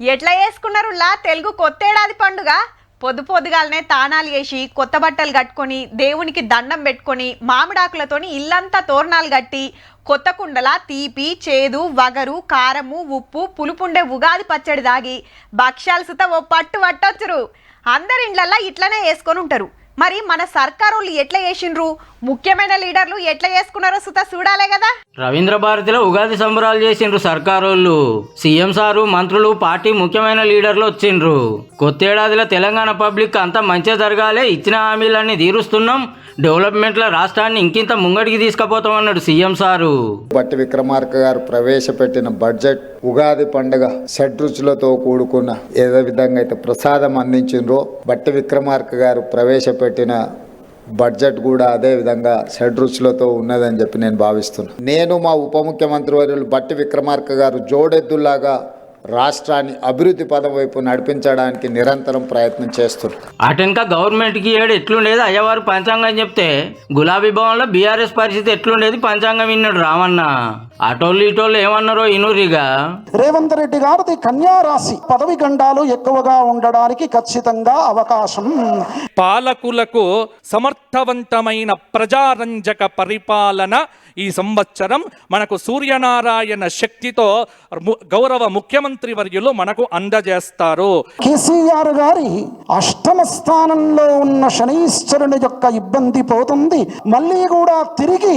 ఎట్లా చేసుకున్నారులా తెలుగు కొత్తేడాది పండుగ? పొద్దుగాలనే తానాలు వేసి కొత్త బట్టలు కట్టుకొని దేవునికి దండం పెట్టుకొని మామిడాకులతోని ఇల్లంతా తోరణాలు కట్టి కొత్త కుండల తీపి చేదు వగరు కారము ఉప్పు పులుపుండే ఉగాది పచ్చడి దాగి భక్ష్యాలు సుత ఓ పట్టు పట్టొచ్చురు. అందరి ఇండ్లల్లా ఇట్లనే వేసుకొని ఉంటారు. మరి మన సర్కారోళ్ళు ఎట్లా చేసిండ్రు, ముఖ్యమైన లీడర్లు ఎట్లా చేసుకున్నారో సుత చూడాలే కదా. రవీంద్ర భారతిలో ఉగాది సంబరాలు చేసిండ్రు సర్కారోళ్ళు. సీఎం సారు, మంత్రులు, పార్టీ ముఖ్యమైన లీడర్లు వచ్చిండ్రు. కొత్తేడాదిలో తెలంగాణ పబ్లిక్ అంతా మంచిగా జరగాలి, ఇచ్చిన హామీలన్నీ తీరుస్తున్నాం, డెవలప్మెంట్ల రాష్ట్రాన్ని ఇంకింత ముంగడికి తీసుకుపోతామన్నాడు సీఎం సారు. బట్టి విక్రమార్క గారు ప్రవేశపెట్టిన బడ్జెట్ ఉగాది పండుగ షడ్రుచులతో కూడుకున్న ఏదో విధంగా అయితే ప్రసాదం అందించిండ్రో, బట్టి విక్రమార్క గారు ప్రవేశపెట్టిన బడ్జెట్ కూడా అదే విధంగా షడ్రుచులతో ఉన్నదని చెప్పి నేను భావిస్తున్నాను. నేను మా ఉప ముఖ్యమంత్రి వర్యులు బట్టి విక్రమార్క గారు జోడెద్దులాగా రాష్ట్రాన్ని అభివృద్ధి పదం వైపు నడిపించడానికి నిరంతరం ప్రయత్నం చేస్తున్నారు. అటెనక గవర్నమెంట్కి ఏడు ఎట్లుండేది అయ్యవారు పంచాంగం చెప్తే గులాబీ భవన్లో బీఆర్ఎస్ పరిస్థితి ఎట్లుండేది పంచాంగం విన్నాడు రామన్న. అటోళ్ళు ఇటోళ్ళు ఏమన్నారో ఇనురిగా. రేవంత్ రెడ్డి గారిది కన్యా రాశి, పదవి గండాలు ఎక్కువగా ఉండడానికి ఖచ్చితంగా అవకాశం. పాలకులకు సమర్థవంతమైన ప్రజారంజక పరిపాలన ఈ సంవత్సరం మనకు సూర్యనారాయణ శక్తితో గౌరవ ముఖ్యమంత్రి వర్యులు మనకు అందజేస్తారు. కేసీఆర్ గారి అష్టమ స్థానంలో ఉన్న శనీశ్వరుని యొక్క ఇబ్బంది పోతుంది. మళ్ళీ కూడా తిరిగి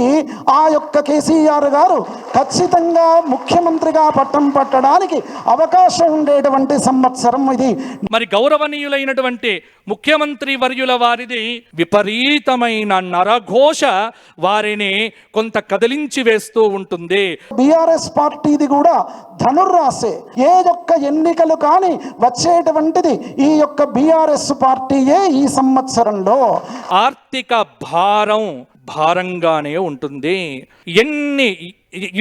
ఆ యొక్క కేసీఆర్ గారు ఖచ్చితంగా ముఖ్యమంత్రిగా పట్టం పట్టడానికి అవకాశం ఉండేటువంటి సంవత్సరం ఇది. మరి గౌరవనీయులైనటువంటి ముఖ్యమంత్రి వర్యుల వారిది విపరీతమైన నరఘోష వారిని కొంత కదిలించి వేస్తూ ఉంటుంది. బీఆర్ఎస్ పార్టీది కూడా ధనుర్రాశే. ఏ యొక్క ఎన్నికలు కానీ వచ్చేటువంటిది ఈ యొక్క బీఆర్ఎస్ పార్టీయే. ఈ సంవత్సరంలో ఆర్థిక భారంగానే ఉంటుంది. ఎన్ని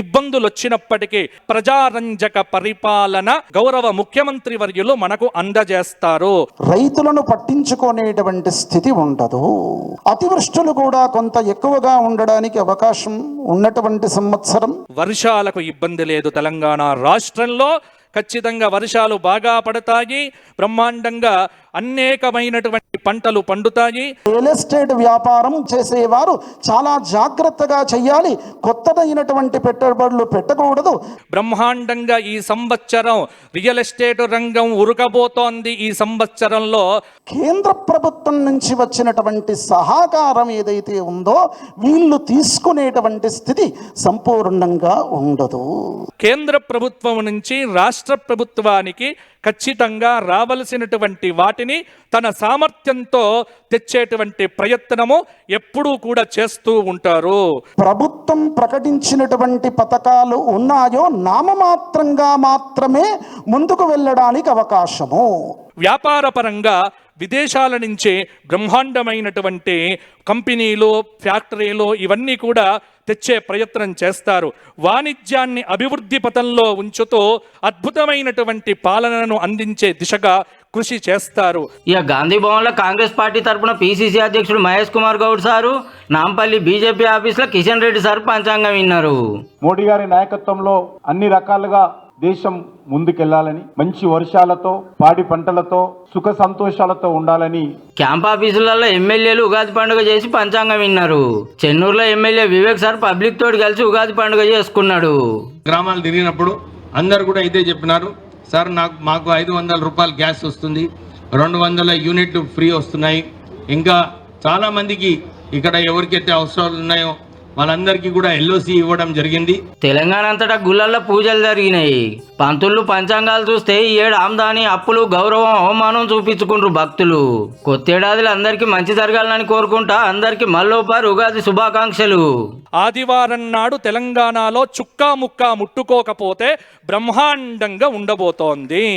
ఇబ్బందులు వచ్చినప్పటికీ ప్రజారంజక పరిపాలన గౌరవ ముఖ్యమంత్రి వర్యులు మనకు అందజేస్తారు. రైతులను పట్టించుకునేటువంటి స్థితి ఉండదు. అతివృష్టులు కూడా కొంత ఎక్కువగా ఉండడానికి అవకాశం ఉన్నటువంటి సంవత్సరం. వర్షాలకు ఇబ్బంది లేదు. తెలంగాణ రాష్ట్రంలో ఖచ్చితంగా వర్షాలు బాగా పడతాయి. బ్రహ్మాండంగా అనేకమైనటువంటి పంటలు పండుతాయి. రియల్ ఎస్టేట్ వ్యాపారం చేసేవారు చాలా జాగ్రత్తగా చేయాలి. కొత్తదైనటువంటి పెట్టుబడులు పెట్టకూడదు. బ్రహ్మాండంగా ఈ సంవత్సరం రియల్ ఎస్టేట్ రంగం ఉరకబోతోంది. ఈ సంవత్సరంలో కేంద్ర ప్రభుత్వం నుంచి వచ్చినటువంటి సహకారం ఏదైతే ఉందో వీళ్ళు తీసుకునేటువంటి స్థితి సంపూర్ణంగా ఉండదు. కేంద్ర ప్రభుత్వం నుంచి రాష్ట్ర ప్రభుత్వానికి ఖచ్చితంగా రావలసినటువంటి వాటిని తన సామర్థ్యంతో తెచ్చేటువంటి ప్రయత్నము ఎప్పుడూ కూడా చేస్తూ ఉంటారు. ప్రభుత్వం ప్రకటించినటువంటి పథకాలు ఉన్నాయో నామమాత్రంగా మాత్రమే ముందుకు వెళ్ళడానికి అవకాశము. వ్యాపార పరంగా విదేశాల నుంచి బ్రహ్మాండమైనటువంటి కంపెనీలు, ఫ్యాక్టరీలు ఇవన్నీ కూడా తెచ్చే ప్రయత్నం చేస్తారు. వాణిజ్యాన్ని అభివృద్ధి పథంలో ఉంచుతూ అద్భుతమైనటువంటి పాలనను అందించే దిశగా కృషి చేస్తారు. ఇక గాంధీ భవన్లో కాంగ్రెస్ పార్టీ తరఫున పిసిసి అధ్యక్షుడు మహేష్ కుమార్ గౌడ్ సారు, నాంపల్లి బీజేపీ ఆఫీస్లో కిషన్ రెడ్డి సార్ పంచాంగం విన్నారు. మోడీ గారి నాయకత్వంలో అన్ని రకాలుగా దేశం ముందుకెళ్లాలని, మంచి వర్షాలతో, పాడి పంటలతో, సుఖ సంతోషాలతో ఉండాలని క్యాంప్ ఆఫీసులలో ఎమ్మెల్యేలు ఉగాది పండుగ చేసి పంచాంగం విన్నారు. చెన్నూరులో ఎమ్మెల్యే వివేక్ సార్ పబ్లిక్ తోటి కలిసి ఉగాది పండుగ చేసుకున్నాడు. గ్రామాలు తిరిగినప్పుడు అందరు కూడా ఇదే చెప్పినారు, సార్ మాకు 500 రూపాయలు గ్యాస్ వస్తుంది, 200 యూనిట్లు ఫ్రీ వస్తున్నాయి, ఇంకా చాలా మందికి ఇక్కడ ఎవరికైతే అవసరాలు ఉన్నాయో వాళ్ళందరికీ కూడా ఎల్ఓసి ఇవ్వడం జరిగింది. తెలంగాణ అంతటా గుళ్ళల్లో పూజలు జరిగినాయి. పంతుళ్ళు పంచాంగాలు చూస్తే ఈ ఏడు ఆమ్దాని, అప్పులు, గౌరవం, అవమానం చూపించుకుంటారు భక్తులు. కొత్తేడాదిలో అందరికీ మంచి జరగాలని కోరుకుంటా అందరికీ మళ్ళోపారి ఉగాది శుభాకాంక్షలు. ఆదివారం నాడు తెలంగాణలో చుక్కా ముక్కా ముట్టుకోకపోతే బ్రహ్మాండంగా ఉండబోతోంది.